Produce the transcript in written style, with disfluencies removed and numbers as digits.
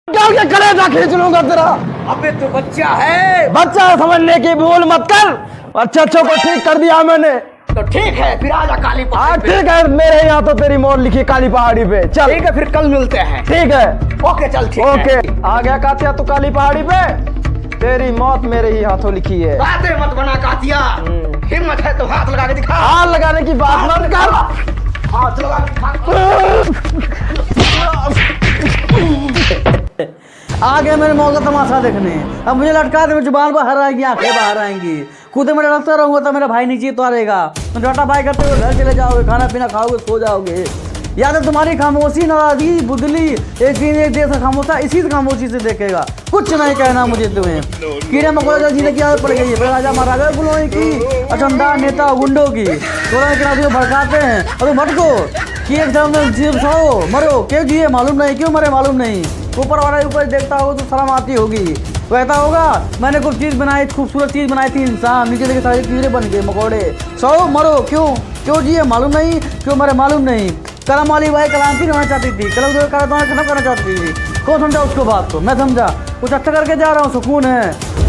के कलेजा खींच लूंगा तेरा। अबे तू बच्चा है। बच्चा समझने की भूल मत कर। अच्छे को ठीक कर दिया मैंने। तो ठीक है फिर आजा काली हाँ पहाड़ी पे। ठीक है, मेरे यहाँ तो तेरी मौत लिखी काली पहाड़ी पे। चल ठीक है फिर कल मिलते हैं। ठीक है। ओके चल ठीक ओके है। आ गया कातिया तू काली पहाड़ी पे। तेरी मौत मेरे ही हाथों लिखी है। बातें मत बना कातिया। हिम्मत है तो हाथ लगा के दिखा। हाथ लगाने की बात मत कर। हाथ लगा के दिखा। आ गया मेरे मौका तमाशा देखने। अब मुझे लटका दे, जुबान बाहर आएगी, आंखें बाहर आएंगी। कूदे में लटकता रहूंगा तो मेरा भाई नीचे उतारेगा। तो डाटा बाई करते हुए घर चले जाओगे, खाना पीना खाओगे, सो जाओगे। याद है तुम्हारी खामोशी, नाराजगी, बुदली, एक दिन एक देश का खामोशा इसी खामोशी से देखेगा। कुछ नहीं कहना मुझे तुम्हें। कीड़े मकोड़े जीने की आदत पड़ गई है। राजा महाराजा गुलोई की, अचंदा नेता गुंडों की तोड़ा के नाम भड़काते हैं। अरे भटको कि एकदम सो मरो, क्यों जिए मालूम नहीं, क्यों मरे मालूम नहीं। ऊपर वाला ऊपर देखता होगा तो शर्म आती होगी। कहता होगा मैंने कुछ चीज़ बनाई, खूबसूरत चीज़ बनाई थी, इंसान नीचे देखे सारे कीड़े बन गए मकोड़े। सो मरो, क्यों जिए मालूम नहीं, क्यों मरे मालूम नहीं। कलम वाली भाई कलांती रहना चाहती थी, कलम खत्म करना चाहती थी। कौन समझा उसको बात को? मैं समझा। कुछ अच्छा करके जा रहा हूँ, सुकून है।